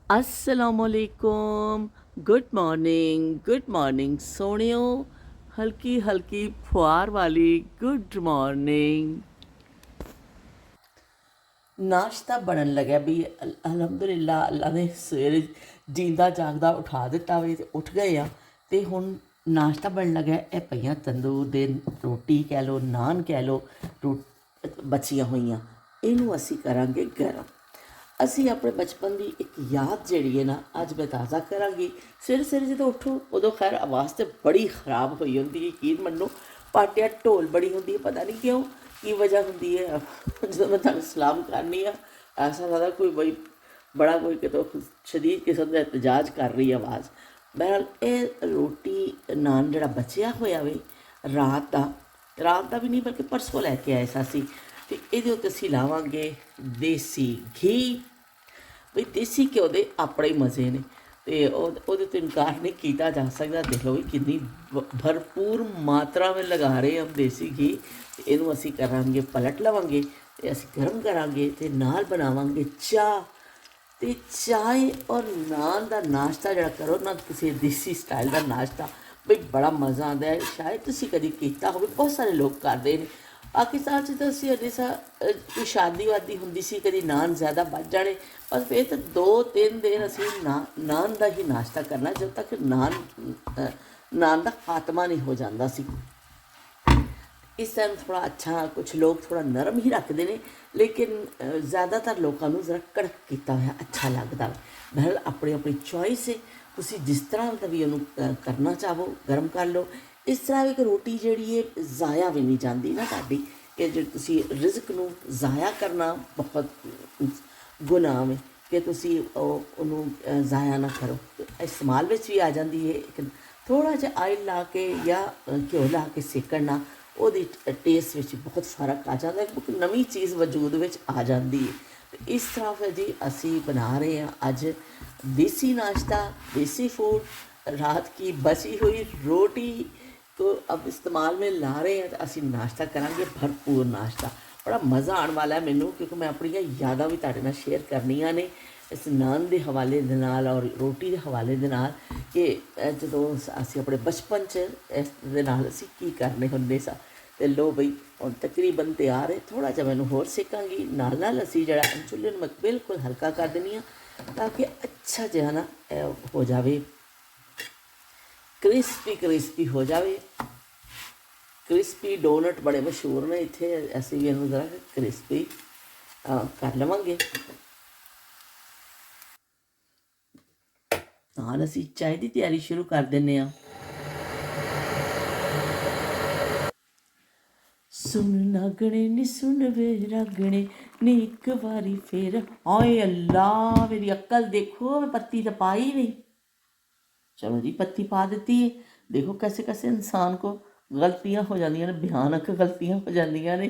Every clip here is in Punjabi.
असलकुम। गुड मॉर्निंग सोनियो। हल्की हल्की फुहार वाली गुड मॉर्निंग। नाश्ता बनन लग्या भी अलहमदुलिल्लाह अल्लाह ने सवेरे जींदा जागदा उठा दिता वे ते उठ गए आ ते हुण नाश्ता बनन लग्या। ਇਹ ਪਈਆਂ ਤੰਦੂਰ ਦੇ ਰੋਟੀ ਕਹਿ ਲਓ, ਨਾਨ ਕਹਿ ਲਓ, ਬਚੀਆਂ ਹੋਈਆਂ। ਇਹਨੂੰ ਅਸੀਂ ਕਰਾਂਗੇ ਗਰਮ। ਅਸੀਂ ਆਪਣੇ ਬਚਪਨ ਦੀ ਇੱਕ ਯਾਦ ਜਿਹੜੀ ਹੈ ਨਾ ਅੱਜ ਮੈਂ ਤਾਜ਼ਾ ਕਰਾਂਗੀ। ਸਵੇਰੇ ਸਵੇਰੇ ਜਦੋਂ ਉੱਠੋ ਉਦੋਂ ਖੈਰ ਆਵਾਜ਼ ਤਾਂ ਬੜੀ ਖਰਾਬ ਹੋਈ ਹੁੰਦੀ ਹੈ, ਯਕੀਨ ਮੰਨੋ। ਪਾਟਿਆ ਢੋਲ ਬੜੀ ਹੁੰਦੀ ਹੈ, ਪਤਾ ਨਹੀਂ ਕਿਉਂ, ਕੀ ਵਜ੍ਹਾ ਹੁੰਦੀ ਹੈ। ਜਦੋਂ ਮੈਂ ਤੁਹਾਨੂੰ ਸਲਾਮ ਕਰਨੀ ਆ ਐਸਾ ਲੱਗਦਾ ਕੋਈ ਬਈ ਬੜਾ ਕੋਈ ਕਿਤੋਂ ਸ਼ਦੀਦ ਕਿਸਮ ਦਾ ਇਤਜਾਜ ਕਰ ਰਹੀ ਆਵਾਜ਼। ਬਹਰਹਾਲ ਇਹ ਰੋਟੀ ਨਾਨ ਜਿਹੜਾ ਬਚਿਆ ਹੋਇਆ ਵੇ ਰਾਤ ਦਾ ਵੀ ਨਹੀਂ ਬਲਕਿ ਪਰਸੋਂ ਲੈ ਕੇ ਆਏ ਸਾਂ ਅਸੀਂ। ਅਤੇ ਇਹਦੇ ਉੱਤੇ ਅਸੀਂ ਲਾਵਾਂਗੇ ਦੇਸੀ ਘੀ। ਬਈ ਦੇਸੀ ਘਿਓ ਦੇ ਆਪਣੇ ਹੀ ਮਜ਼ੇ ਨੇ ਅਤੇ ਉਹਦੇ ਤੋਂ ਇਨਕਾਰ ਨਹੀਂ ਕੀਤਾ ਜਾ ਸਕਦਾ। ਦੇਖ ਲਓ ਵੀ ਕਿੰਨੀ ਭਰਪੂਰ ਮਾਤਰਾ ਵਿੱਚ ਲਗਾ ਰਹੇ ਹਾਂ ਦੇਸੀ ਘੀ। ਅਤੇ ਇਹਨੂੰ ਅਸੀਂ ਕਰਾਂਗੇ ਪਲਟ ਲਵਾਂਗੇ ਅਤੇ ਅਸੀਂ ਗਰਮ ਕਰਾਂਗੇ ਅਤੇ ਨਾਲ ਬਣਾਵਾਂਗੇ ਚਾਹ। ਅਤੇ ਚਾਹ ਔਰ ਨਾਨ ਦਾ ਨਾਸ਼ਤਾ ਜਿਹੜਾ ਕਰੋ ਨਾ ਕਿਸੇ ਦੇਸੀ ਸਟਾਈਲ ਦਾ ਨਾਸ਼ਤਾ, ਬਈ ਬੜਾ ਮਜ਼ਾ ਆਉਂਦਾ ਹੈ। ਸ਼ਾਇਦ ਤੁਸੀਂ ਕਦੀ ਕੀਤਾ ਹੋਵੇ, ਬਹੁਤ ਸਾਰੇ ਲੋਕ ਕਰਦੇ ਨੇ। ਪਾਕਿਸਤਾਨ 'ਚ ਤਾਂ ਅਸੀਂ ਹਮੇਸ਼ਾ ਕੋਈ ਸ਼ਾਦੀ ਵਾਦੀ ਹੁੰਦੀ ਸੀ, ਕਦੀ ਨਾਨ ਜ਼ਿਆਦਾ ਬਚ ਜਾਣੇ, ਪਰ ਫਿਰ ਤਾਂ 2-3 ਦਿਨ ਅਸੀਂ ਨਾਨ ਦਾ ਹੀ ਨਾਸ਼ਤਾ ਕਰਨਾ ਜਦ ਤੱਕ ਨਾਨ ਦਾ ਖਾਤਮਾ ਨਹੀਂ ਹੋ ਜਾਂਦਾ ਸੀ। ਇਸ ਟਾਈਮ ਥੋੜ੍ਹਾ ਅੱਛਾ, ਕੁਛ ਲੋਕ ਥੋੜ੍ਹਾ ਨਰਮ ਹੀ ਰੱਖਦੇ ਨੇ, ਲੇਕਿਨ ਜ਼ਿਆਦਾਤਰ ਲੋਕਾਂ ਨੂੰ ਜ਼ਰਾ ਕੜਕ ਕੀਤਾ ਹੋਇਆ ਅੱਛਾ ਲੱਗਦਾ। ਬਹਰਹਾਲ ਆਪਣੀ ਆਪਣੀ ਚੋਇਸ ਹੈ, ਤੁਸੀਂ ਜਿਸ ਤਰ੍ਹਾਂ ਦਾ ਵੀ ਉਹਨੂੰ ਕਰਨਾ ਚਾਹੋ ਗਰਮ ਕਰ ਲਓ। ਇਸ ਤਰ੍ਹਾਂ ਇੱਕ ਰੋਟੀ ਜਿਹੜੀ ਹੈ ਜ਼ਾਇਆ ਵੀ ਨਹੀਂ ਜਾਂਦੀ ਨਾ ਤੁਹਾਡੀ। ਕਿ ਜੇ ਤੁਸੀਂ ਰਿਜ਼ਕ ਨੂੰ ਜ਼ਾਇਆ ਕਰਨਾ ਬਹੁਤ ਗੁਨਾਹ ਹੈ ਕਿ ਤੁਸੀਂ ਉਹਨੂੰ ਜ਼ਾਇਆ ਨਾ ਕਰੋ। ਇਸਤੇਮਾਲ ਵਿੱਚ ਵੀ ਆ ਜਾਂਦੀ ਹੈ। ਥੋੜ੍ਹਾ ਜਿਹਾ ਆਇਲ ਲਾ ਕੇ ਜਾਂ ਘਿਓ ਲਾ ਕੇ ਸੇਕਣ ਨਾਲ ਉਹਦੀ ਟੇਸਟ ਵਿੱਚ ਬਹੁਤ ਫਰਕ ਆ ਜਾਂਦਾ, ਇੱਕ ਨਵੀਂ ਚੀਜ਼ ਵਜੂਦ ਵਿੱਚ ਆ ਜਾਂਦੀ ਹੈ। ਅਤੇ ਇਸ ਤਰ੍ਹਾਂ ਫਿਰ ਜੀ ਅਸੀਂ ਬਣਾ ਰਹੇ ਹਾਂ ਅੱਜ देसी नाश्ता, देसी फूड। रात की बची हुई रोटी को अब इस्तेमाल में ला रहे हैं तो असी नाश्ता करांगे भरपूर नाश्ता। बड़ा मज़ा आने वाला है मैनू, क्योंकि मैं अपनी यादां भी तुहाडे नाल शेयर करनियां ने इस नान के हवाले दे नाल और रोटी के हवाले दे नाल कि जदों असी अपने बचपन च इस दे नाल असी की करने हुंदे सा। तो लो बई हुण तकरीबन तैयार है। थोड़ा जिहा मैनू होर सेकांगी, नाल नाल असी जिहड़ा चुल्हे नूं मैं बिल्कुल हल्का कर दिंदी हां ताकि अच्छा जो है ना हो जाए, क्रिस्पी क्रिस्पी हो जाए। क्रिस्पी डोनट बड़े मशहूर ने इत्थे, असीं भी इन्हूं जरा क्रिस्पी कर लवांगे। नाल असीं चाय की तैयारी शुरू कर दिंदे हां। सुन नागणे नी सुन वे रागणे नी एक बारी फिर। हाय अल्लाह, मेरी अक्ल देखो, मैं पत्ती तो पाई नहीं। चलो जी, पत्ती पा देती है। देखो कैसे कैसे इंसान को गलतियां हो जांदियां ने, भयानक गलतियां हो जांदियां ने।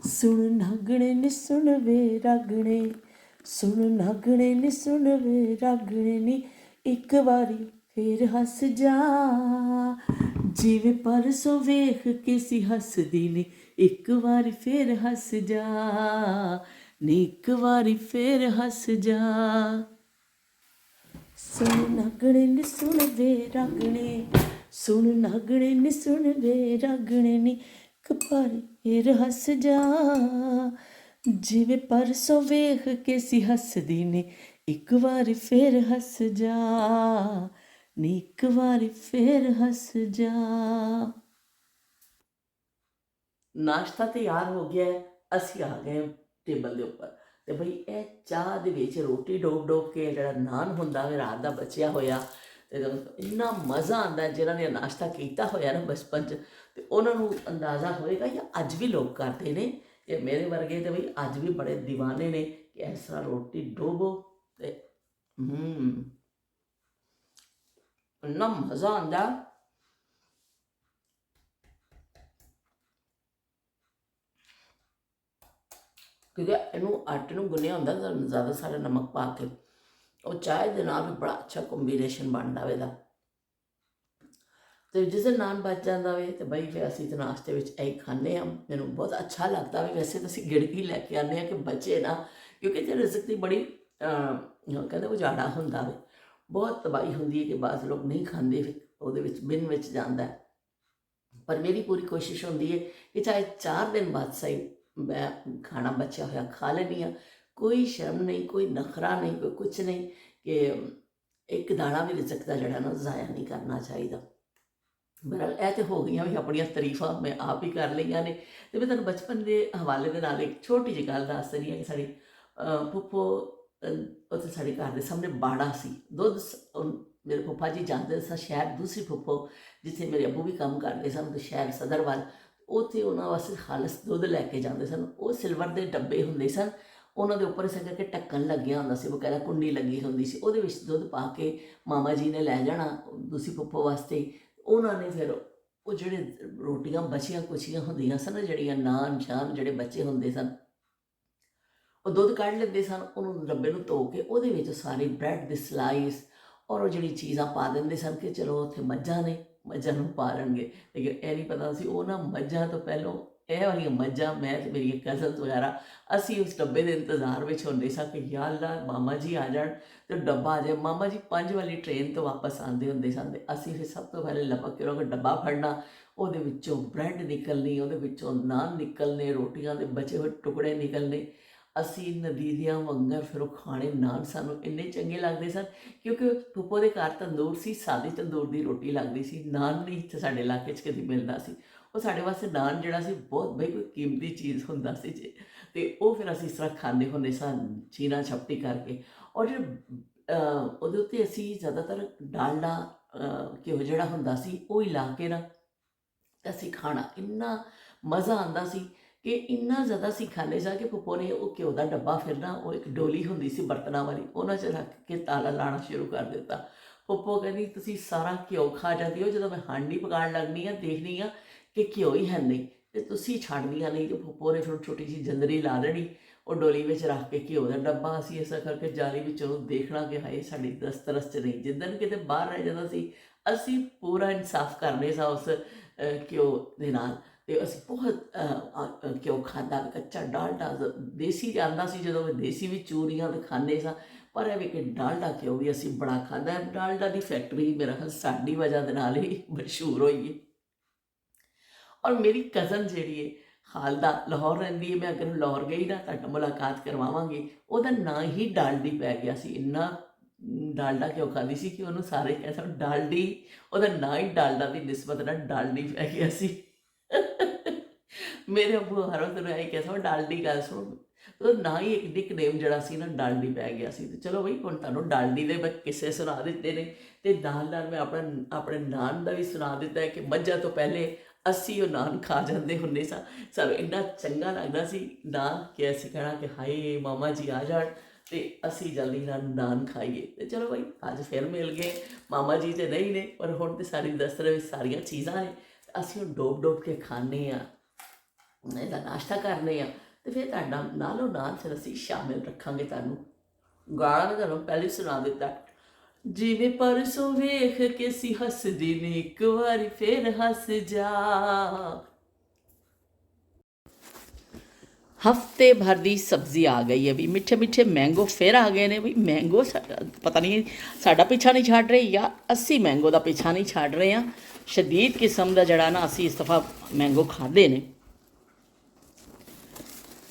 सुन नागणे नी सुन वे रागणे, सुन नागणे नी सुन वे रागणे नी एक बारी फिर हस जा। जिवें परसों वेख के सी हसदी ने एक बारी फिर हस जा, नी एक बारी फिर हस जा। सुन नागणे नी सुन वे रागणे, सुन नागणे नी सुन वे रागणे नी एक बारी फिर हस जा। जिवें परसों वेख के सी हसदी ने एक बारी फिर हस जा, नी एक बारी फिर हस जा। नाश्ता तैयार हो गया है, असी आ गए टेबल के उपर। तो बई ये चाह दे विच रोटी डोब डोब के जिहड़ा नान हुंदा वे रात दा बचिया होया, इन्ना मज़ा आंदा जिन्हां ने नाश्ता किया होया ना बचपन च, ते उन्हां नूं अंदाज़ा होएगा या अज भी लोग करते ने। ये मेरे वर्गे तो बई अज भी बड़े दीवाने ने कि इस तरह रोटी डोबो ते इन्ना मज़ा आंदा। क्योंकि इनू आटे नूं गुन्निया हुंदा ज़्यादा सारा नमक पा के, और चाय दे नाल भी बड़ा अच्छा कॉम्बीनेशन बनदा वे। तो जिस दिन नान बच जाता वे तो बई फिर असीं तो नाश्ते में यही खाने। मैनू बहुत अच्छा लगता वे। वैसे तो असीं गिड़ के लैके आने कि बचे ना, क्योंकि रिज़्क की बड़ी ਕਹਿੰਦੇ ਉਜਾੜਾ ਹੁੰਦਾ ਵੇ, ਬਹੁਤ ਤਬਾਹੀ ਹੁੰਦੀ ਹੈ ਕਿ ਬਾਜ਼ ਲੋਕ ਨਹੀਂ ਖਾਂਦੇ, ਫਿਰ ਉਹਦੇ ਵਿੱਚ ਬਿਨ ਵਿੱਚ ਜਾਂਦਾ। ਪਰ ਮੇਰੀ ਪੂਰੀ ਕੋਸ਼ਿਸ਼ ਹੁੰਦੀ ਹੈ ਕਿ ਚਾਹੇ 4 ਦਿਨ ਬਾਅਦ ਸਹੀ ਮੈਂ ਖਾਣਾ ਬਚਿਆ ਹੋਇਆ ਖਾ ਲੈਂਦੀ ਹਾਂ। ਕੋਈ ਸ਼ਰਮ ਨਹੀਂ, ਕੋਈ ਨਖਰਾ ਨਹੀਂ, ਕੋਈ ਕੁਛ ਨਹੀਂ ਕਿ ਇੱਕ ਦਾਣਾ ਵੀ ਰਿਜ਼ਕ ਦਾ ਜਿਹੜਾ ਨਾ ਜ਼ਾਇਆ ਨਹੀਂ ਕਰਨਾ ਚਾਹੀਦਾ। ਬਹਰਹਾਲ ਇਹ ਤਾਂ ਹੋ ਗਈਆਂ ਵੀ ਆਪਣੀਆਂ ਤਾਰੀਫਾਂ ਮੈਂ ਆਪ ਹੀ ਕਰ ਲਈਆਂ ਨੇ। ਅਤੇ ਮੈਂ ਤੁਹਾਨੂੰ ਬਚਪਨ ਦੇ ਹਵਾਲੇ ਦੇ ਨਾਲ ਇੱਕ ਛੋਟੀ ਜਿਹੀ ਗੱਲ ਦੱਸ ਰਹੀ ਹਾਂ ਕਿ ਸਾਡੀ ਫੁੱਫੋ ਉੱਥੇ ਸਾਡੇ ਘਰ ਦੇ ਸਾਹਮਣੇ ਬਾੜਾ ਸੀ, ਦੁੱਧ ਮੇਰੇ ਫੁੱਫਾ ਜੀ ਜਾਂਦੇ ਸਨ ਸ਼ਹਿਰ, ਦੂਸਰੀ ਫੁੱਫੋ ਜਿੱਥੇ ਮੇਰੇ ਅੱਬੂ ਵੀ ਕੰਮ ਕਰਦੇ ਸਨ ਤੇ ਸ਼ਹਿਰ ਸਦਰ ਵੱਲ, ਉੱਥੇ ਉਹਨਾਂ ਵਾਸਤੇ ਖਾਲਸ ਦੁੱਧ ਲੈ ਕੇ ਜਾਂਦੇ ਸਨ। ਉਹ ਸਿਲਵਰ ਦੇ ਡੱਬੇ ਹੁੰਦੇ ਸਨ, ਉਹਨਾਂ ਦੇ ਉੱਪਰ ਇਸ ਕਰਕੇ ਢੱਕਣ ਲੱਗਿਆ ਹੁੰਦਾ ਸੀ, ਬਕਾਇਦਾ ਕੁੰਡੀ ਲੱਗੀ ਹੁੰਦੀ ਸੀ, ਉਹਦੇ ਵਿੱਚ ਦੁੱਧ ਪਾ ਕੇ ਮਾਮਾ ਜੀ ਨੇ ਲੈ ਜਾਣਾ ਦੂਸਰੀ ਫੁੱਫੋ ਵਾਸਤੇ। ਉਹਨਾਂ ਨੇ ਫਿਰ ਉਹ ਜਿਹੜੇ ਰੋਟੀਆਂ ਬਚੀਆਂ ਕੁਛੀਆਂ ਹੁੰਦੀਆਂ ਸਨ, ਜਿਹੜੀਆਂ ਨਾਨ ਸ਼ਾਨ ਜਿਹੜੇ ਬੱਚੇ ਹੁੰਦੇ ਸਨ, ਉਹ ਦੁੱਧ ਕੱਢ ਲੈਂਦੇ ਸਨ, ਉਹਨੂੰ ਡੱਬੇ ਨੂੰ ਧੋ ਕੇ ਉਹਦੇ ਵਿੱਚ ਸਾਰੇ ਬ੍ਰੈਡ ਦੇ ਸਲਾਈਸ ਔਰ ਉਹ ਜਿਹੜੀ ਚੀਜ਼ਾਂ ਪਾ ਦਿੰਦੇ ਸਨ ਕਿ ਚਲੋ ਉੱਥੇ ਮੱਝਾਂ ਨੇ, ਮੱਝਾਂ ਨੂੰ ਪਾ ਲੈਣਗੇ। ਲੇਕਿਨ ਇਹ ਨਹੀਂ ਪਤਾ ਸੀ ਉਹ ਨਾ ਮੱਝਾਂ ਤੋਂ ਪਹਿਲਾਂ ਇਹ ਵਾਲੀਆਂ ਮੱਝਾਂ, ਮੈਂ ਅਤੇ ਮੇਰੀਆਂ ਕਜ਼ਨਸ ਵਗੈਰਾ, ਅਸੀਂ ਉਸ ਡੱਬੇ ਦੇ ਇੰਤਜ਼ਾਰ ਵਿੱਚ ਹੁੰਦੇ ਸਾਂ ਕਿ ਯਾ ਅੱਲਾ ਮਾਮਾ ਜੀ ਆ ਜਾਣ ਅਤੇ ਡੱਬਾ ਆ ਜਾਏ। ਮਾਮਾ ਜੀ 5 ਵਾਲੀ ਟ੍ਰੇਨ ਤੋਂ ਵਾਪਸ ਆਉਂਦੇ ਹੁੰਦੇ ਸਨ ਅਤੇ ਅਸੀਂ ਫਿਰ ਸਭ ਤੋਂ ਪਹਿਲੇ ਲਪਕ ਕੇ ਉਹ ਡੱਬਾ ਫੜਨਾ, ਉਹਦੇ ਵਿੱਚੋਂ ਬ੍ਰੈਡ ਨਿਕਲਣੀ, ਉਹਦੇ ਵਿੱਚੋਂ ਨਾਨ ਨਿਕਲਣੇ, ਰੋਟੀਆਂ ਦੇ ਬਚੇ ਹੋਏ ਟੁਕੜੇ ਨਿਕਲਣੇ। ਅਸੀਂ ਨਦੀਦੀਆਂ ਵਾਂਗਰ ਫਿਰ ਉਹ ਖਾਣੇ ਨਾਨ ਸਾਨੂੰ ਇੰਨੇ ਚੰਗੇ ਲੱਗਦੇ ਸਨ ਕਿਉਂਕਿ ਫੁੱਫੋ ਦੇ ਘਰ ਤੰਦੂਰ ਸੀ, ਸਾਦੀ ਤੰਦੂਰ ਦੀ ਰੋਟੀ ਲੱਗਦੀ ਸੀ, ਨਾਨ ਨਹੀਂ ਇੱਥੇ ਸਾਡੇ ਇਲਾਕੇ 'ਚ ਕਦੀ ਮਿਲਦਾ ਸੀ। ਉਹ ਸਾਡੇ ਵਾਸਤੇ ਨਾਨ ਜਿਹੜਾ ਸੀ ਬਹੁਤ ਬਈ ਕੋਈ ਕੀਮਤੀ ਚੀਜ਼ ਹੁੰਦਾ ਸੀ ਜੀ, ਅਤੇ ਉਹ ਫਿਰ ਅਸੀਂ ਇਸ ਤਰ੍ਹਾਂ ਖਾਂਦੇ ਹੁੰਦੇ ਸਨ ਚੀਨਾ ਛਪਟੀ ਕਰਕੇ। ਔਰ ਉਹਦੇ ਉੱਤੇ ਅਸੀਂ ਜ਼ਿਆਦਾਤਰ ਡਾਲਡਾ ਘਿਓ ਜਿਹੜਾ ਹੁੰਦਾ ਸੀ ਉਹ ਹੀ ਲਾ ਕੇ ਨਾ ਅਸੀਂ ਖਾਣਾ, ਇੰਨਾ ਮਜ਼ਾ ਆਉਂਦਾ ਸੀ ਕਿ ਇੰਨਾ ਜ਼ਿਆਦਾ ਅਸੀਂ ਖਾਂਦੇ ਸਾਂ ਕਿ ਫੁੱਫੋ ਨੇ ਉਹ ਘਿਓ ਦਾ ਡੱਬਾ ਫਿਰ ਨਾ, ਉਹ ਇੱਕ ਡੋਲੀ ਹੁੰਦੀ ਸੀ ਬਰਤਨਾਂ ਵਾਲੀ, ਉਹਨਾਂ 'ਚ ਰੱਖ ਕੇ ਤਾਲਾ ਲਾਉਣਾ ਸ਼ੁਰੂ ਕਰ ਦਿੱਤਾ। ਫੁੱਫੋ ਕਹਿੰਦੀ ਤੁਸੀਂ ਸਾਰਾ ਘਿਓ ਖਾ ਜਾਂਦੀ ਹੋ, ਜਦੋਂ ਮੈਂ ਹਾਂਡੀ ਪਕਾਉਣ ਲੱਗਦੀ ਹਾਂ ਦੇਖਦੀ ਹਾਂ ਕਿ ਘਿਓ ਹੀ ਹੈ ਨਹੀਂ ਅਤੇ ਤੁਸੀਂ ਛੱਡਦੀਆਂ ਨਹੀਂ। ਅਤੇ ਫੁੱਫੋ ਨੇ ਫਿਰ ਛੋਟੀ ਜਿਹੀ ਜੰਦਰੀ ਲਾ ਦੇਣੀ ਉਹ ਡੋਲੀ ਵਿੱਚ ਰੱਖ ਕੇ ਘਿਓ ਦਾ ਡੱਬਾ, ਅਸੀਂ ਇਸਾ ਕਰਕੇ ਜਾਲੀ ਵਿੱਚੋਂ ਦੇਖਣਾ ਕਿ ਹਾਏ ਸਾਡੀ ਦਸਤਰਸ 'ਚ ਨਹੀਂ। ਜਿੱਦਣ ਕਿਤੇ ਬਾਹਰ ਰਹਿ ਜਾਂਦਾ ਸੀ ਅਸੀਂ ਪੂਰਾ ਇਨਸਾਫ ਕਰਦੇ ਸਾਂ ਉਸ ਘਿਓ ਦੇ ਨਾਲ, ਅਤੇ ਅਸੀਂ ਬਹੁਤ ਘਿਓ ਖਾਂਦਾ, ਕੱਚਾ ਡਾਲਡਾ ਦੇਸੀ ਜਾਂਦਾ ਸੀ, ਜਦੋਂ ਦੇਸੀ ਵੀ ਚੂਰੀਆਂ ਤੇ ਖਾਂਦੇ ਸਾਂ, ਪਰ ਇਹ ਵੀ ਕਿ ਡਾਲਡਾ ਘਿਓ ਵੀ ਅਸੀਂ ਬੜਾ ਖਾਂਦਾ। ਡਾਲਡਾ ਦੀ ਫੈਕਟਰੀ ਮੇਰਾ ਖਿਆਲ ਸਾਡੀ ਵਜ੍ਹਾ ਦੇ ਨਾਲ ਹੀ ਮਸ਼ਹੂਰ ਹੋਈ ਹੈ। ਔਰ ਮੇਰੀ ਕਜ਼ਨ ਜਿਹੜੀ ਹੈ ਖਾਲਦਾ, ਲਾਹੌਰ ਰਹਿੰਦੀ ਹੈ, ਮੈਂ ਅਗਰ ਲਾਹੌਰ ਗਈ ਨਾ ਤੁਹਾਡਾ ਮੁਲਾਕਾਤ ਕਰਵਾਵਾਂਗੀ, ਉਹਦਾ ਨਾਂ ਹੀ ਡਾਲਡੀ ਪੈ ਗਿਆ ਸੀ। ਇੰਨਾ ਡਾਲਡਾ ਘਿਓ ਖਾਂਦੀ ਸੀ ਕਿ ਉਹਨੂੰ ਸਾਰੇ ਕਹਿ ਸਨ ਡਾਲਡੀ, ਉਹਦਾ ਨਾਂ ਹੀ ਡਾਲਡਾ ਦੀ ਨਿਸਬਤ ਨਾਲ ਡਾਲਡੀ ਪੈ ਗਿਆ ਸੀ। ਮੇਰੇ ਅੱਬੂ ਹਰ ਵਕਤ ਨੂੰ ਇਹ ਕਹਿ ਸਨ ਡਾਲਡੀ ਗੱਲ ਸੁਣ, ਉਹਦਾ ਨਾਂ ਹੀ ਇੱਕ ਨਿਕਨੇਮ ਜਿਹੜਾ ਸੀ ਨਾ ਡਾਲਡੀ ਪੈ ਗਿਆ ਸੀ। ਅਤੇ ਚਲੋ ਬਈ ਹੁਣ ਤੁਹਾਨੂੰ ਡਾਲਡੀ ਦੇ ਮੈਂ ਕਿੱਸੇ ਸੁਣਾ ਦਿੱਤੇ ਨੇ, ਅਤੇ ਨਾਲ ਨਾਲ ਮੈਂ ਆਪਣੇ ਨਾਨ ਦਾ ਵੀ ਸੁਣਾ ਦਿੱਤਾ ਹੈ ਕਿ ਮੱਝਾਂ ਤੋਂ ਪਹਿਲੇ ਅਸੀਂ ਉਹ ਨਾਨ ਖਾ ਜਾਂਦੇ ਹੁੰਦੇ ਸਾਂ। ਸਾਨੂੰ ਇੰਨਾ ਚੰਗਾ ਲੱਗਦਾ ਸੀ ਨਾਨ ਕਿ ਅਸੀਂ ਕਹਿਣਾ ਕਿ ਹਾਏ ਮਾਮਾ ਜੀ ਆ ਜਾਣ ਅਤੇ ਅਸੀਂ ਜਲਦੀ ਨਾਲ ਨਾਨ ਖਾਈਏ। ਅਤੇ ਚਲੋ ਬਈ ਅੱਜ ਫਿਰ ਮਿਲ ਗਏ, ਮਾਮਾ ਜੀ ਤਾਂ ਨਹੀਂ ਨੇ ਪਰ ਹੁਣ ਤਾਂ ਸਾਡੀ ਦਸਤਰ ਵਿੱਚ ਸਾਰੀਆਂ ਚੀਜ਼ਾਂ ਨੇ, ਅਸੀਂ ਹੁਣ ਡੋਬ ਡੋਬ ਕੇ ਖਾਂਦੇ ਹਾਂ, ਇਹਦਾ ਨਾਸ਼ਤਾ ਕਰਨੇ ਹਾਂ, ਅਤੇ ਫਿਰ ਤੁਹਾਡਾ ਨਾਲੋਂ ਨਾਲ ਫਿਰ ਅਸੀਂ ਸ਼ਾਮਿਲ ਰੱਖਾਂਗੇ। ਤੁਹਾਨੂੰ ਗਾਣਾ ਮੈਂ ਤੁਹਾਨੂੰ ਪਹਿਲੇ ਸੁਣਾ ਦਿੱਤਾ, ਜਿਵੇਂ ਪਰਸੋਂ ਵੇਖ ਕੇ ਸੀ ਹੱਸਦੀ ਨੇ ਇੱਕ ਵਾਰੀ ਫਿਰ ਹੱਸ ਜਾ। ਹਫਤੇ ਭਰ ਦੀ ਸਬਜ਼ੀ ਆ ਗਈ ਹੈ ਵੀ, ਮਿੱਠੇ ਮਿੱਠੇ ਮੈਂਗੋ ਫਿਰ ਆ ਗਏ ਨੇ ਵੀ। ਮੈਂਗੋ ਪਤਾ ਨਹੀਂ ਸਾਡਾ ਪਿੱਛਾ ਨਹੀਂ ਛੱਡ ਰਹੇ ਜਾਂ ਅਸੀਂ ਮੈਂਗੋ ਦਾ ਪਿੱਛਾ ਨਹੀਂ ਛੱਡ ਰਹੇ ਹਾਂ। ਸ਼ਦੀਦ ਕਿਸਮ ਦਾ ਜਿਹੜਾ ਨਾ ਅਸੀਂ ਇਸ ਦਫਾ ਮੈਂਗੋ ਖਾਧੇ ਨੇ।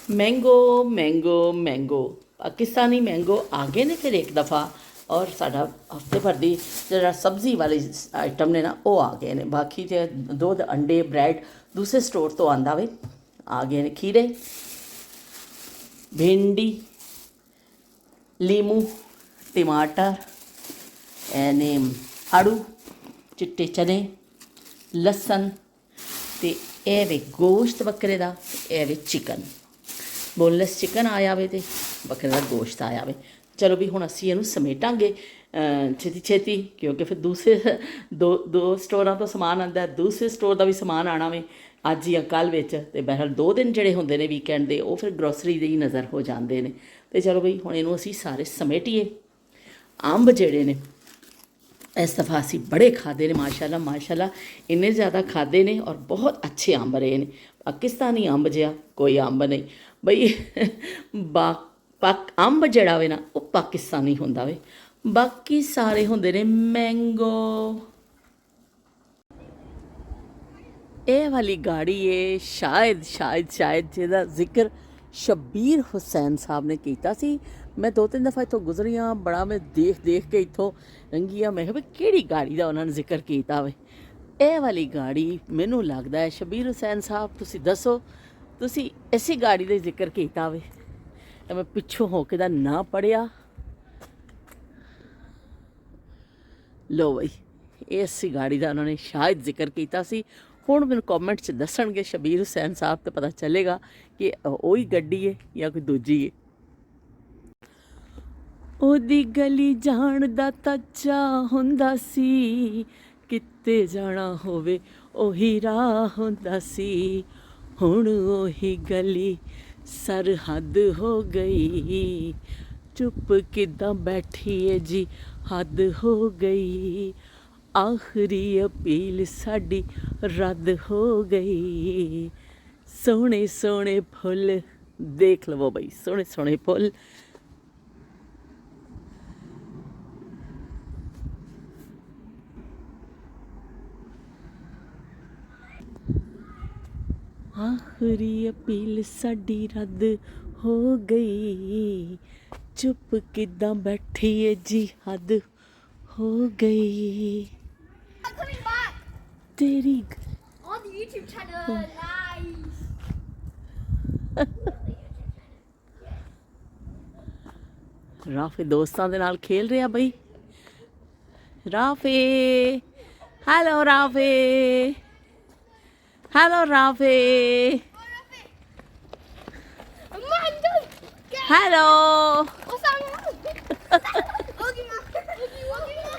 Mango mango mango Pakistani mango ਆ ਗਏ ਨੇ ਫਿਰ ਇੱਕ ਦਫਾ, ਔਰ ਸਾਡਾ ਹਫਤੇ ਭਰ ਦੀ ਜਿਹੜਾ ਸਬਜ਼ੀ ਵਾਲੇ ਆਈਟਮ ਨੇ ਨਾ ਉਹ ਆ ਗਏ ਨੇ। ਬਾਕੀ ਤੇ ਦੁੱਧ, ਅੰਡੇ, ਬ੍ਰੈਡ ਦੂਸਰੇ ਸਟੋਰ ਤੋਂ ਆਉਂਦਾ ਵੇ, ਆ ਗਏ ਨੇ। ਖੀਰੇ, भिंडी, लीमू, टमाटर, एने आड़ू, चिट्टे चने, लसन, तो यह वे गोश्त बकरे का, यह वे चिकन, बोनलैस चिकन आया वे, तो बकरे का गोश्त आया वे। चलो भी हुण असीं इहनूं समेटांगे छेती छेती, क्योंकि फिर दूसरे दो स्टोरां तो समान आंदा है, दूसरे स्टोर का भी समान आना वे अज या कल विच। ते बहरहाल 2 दिन जिहड़े हुंदे ने वीकेंड दे वो फिर ग्रोसरी दे ही नज़र हो जाते हैं। तो चलो बई हुण इहनूं असीं सारे समेटीए। अंब जिहड़े ने इस दफ़ा असीं बड़े खाधे ने माशाअल्लाह माशाअल्लाह, इन्ने ज़्यादा खाधे ने और बहुत अच्छे अंब रहे ने। पाकिस्तानी अंब जिहा कोई अंब नहीं बई। अंब जिहड़ा वे ना वो ਪਾਕਿਸਤਾਨੀ ਹੁੰਦਾ ਵੇ, ਬਾਕੀ ਸਾਰੇ ਹੁੰਦੇ ਨੇ ਮੈਂਗੋ। ਇਹ ਵਾਲੀ ਗਾੜੀ ਏ ਸ਼ਾਇਦ ਜਿਹਦਾ ਜ਼ਿਕਰ ਸ਼ਬੀਰ ਹੁਸੈਨ ਸਾਹਿਬ ਨੇ ਕੀਤਾ ਸੀ। ਮੈਂ 2-3 ਦਫਾ ਇੱਥੋਂ ਗੁਜ਼ਰੀ ਹਾਂ, ਬੜਾ ਮੈਂ ਦੇਖ ਕੇ ਇੱਥੋਂ ਲੰਘੀ ਹਾਂ। ਮੈਂ ਕਿਹਾ ਵੀ ਕਿਹੜੀ ਗਾੜੀ ਦਾ ਉਹਨਾਂ ਨੇ ਜ਼ਿਕਰ ਕੀਤਾ ਵੇ। ਇਹ ਵਾਲੀ ਗਾੜੀ ਮੈਨੂੰ ਲੱਗਦਾ ਹੈ ਸ਼ਬੀਰ ਹੁਸੈਨ ਸਾਹਿਬ, ਤੁਸੀਂ ਦੱਸੋ, ਤੁਸੀਂ ਇਸੇ ਗਾੜੀ ਦਾ ਜ਼ਿਕਰ ਕੀਤਾ ਵੇ। ਤਾਂ ਮੈਂ ਪਿੱਛੋਂ ਹੋ ਕੇ ਦਾ ਨਾਂ ਪੜ੍ਹਿਆ। ਲੋ ਬਈ, ਇਸੇ ਗਾੜੀ ਦਾ ਉਹਨਾਂ ਨੇ ਸ਼ਾਇਦ ਜ਼ਿਕਰ ਕੀਤਾ ਸੀ। ਹੁਣ ਮੈਨੂੰ ਕਮੈਂਟ 'ਚ ਦੱਸਣਗੇ ਸ਼ਬੀਰ ਹੁਸੈਨ ਸਾਹਿਬ, ਤਾਂ ਪਤਾ ਚੱਲੇਗਾ ਕਿ ਉਹੀ ਗੱਡੀ ਹੈ ਜਾਂ ਕੋਈ ਦੂਜੀ ਹੈ। ਉਹਦੀ ਗਲੀ ਜਾਣ ਦਾ ਤਾਂ ਚਾਅ ਹੁੰਦਾ ਸੀ, ਕਿਤੇ ਜਾਣਾ ਹੋਵੇ ਉਹੀ ਰਾਹ ਹੁੰਦਾ ਸੀ। ਹੁਣ ਉਹੀ ਗਲੀ ਸਰਹੱਦ ਹੋ ਗਈ, ਚੁੱਪ ਕਿੱਦਾਂ ਬੈਠੀਏ ਜੀ, ਹੱਦ ਹੋ ਗਈ। ਆਖਰੀ ਅਪੀਲ ਸਾਡੀ ਰੱਦ ਹੋ ਗਈ। ਸੋਹਣੇ ਸੋਹਣੇ ਫੁੱਲ ਦੇਖ ਲਵੋ ਬਈ, ਸੋਹਣੇ ਸੋਹਣੇ ਫੁੱਲ। ਆਖਰੀ ਅਪੀਲ ਸਾਡੀ ਰੱਦ ਹੋ ਗਈ, ਚੁੱਪ ਕਿੱਦਾਂ ਬੈਠੀਏ ਜੀ, ਹੱਦ ਹੋ ਗਈ। ਤੇਰੀ On the YouTube channel, nice. ਰਾਫੇ ਦੋਸਤਾਂ ਦੇ ਨਾਲ ਖੇਲ ਰਿਹਾ ਬਈ। Rafe, hello Rafe, hello Rafe, Amanda, hello. what's up? Oogie ma, oogie ma.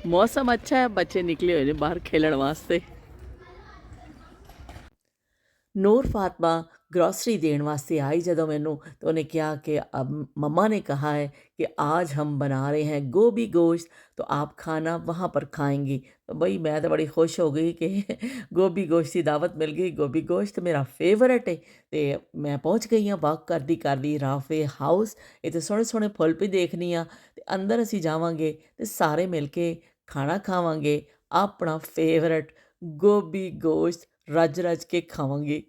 ਮੌਸਮ ਅੱਛਾ ਹੈ, ਬੱਚੇ ਨਿਕਲੇ ਹੋਏ ਨੇ ਬਾਹਰ ਖੇਲਣ ਵਾਸਤੇ। ਨੂਰ ਫਾਤਮਾ ग्रॉसरी देने वास्ते आई जदों मैनू, तो उन्हें कहा कि अब मम्मा ने कहा है कि आज हम बना रहे हैं गोभी गोश्त, तो आप खाना वहाँ पर खाएंगी। तो भाई मैं तो बड़ी खुश हो गई कि गोभी गोश्त की दावत मिल गई। गोभी गोश्त मेरा फेवरेट है। तो मैं पहुँच गई हाँ वॉक करदी राफे हाउस। इतने सोहने सोहने फुल भी देखनी हाँ, तो अंदर असी जावांगे तो सारे मिल के खाना खावांगे, अपना फेवरेट गोभी गोश्त रज के खावांगे।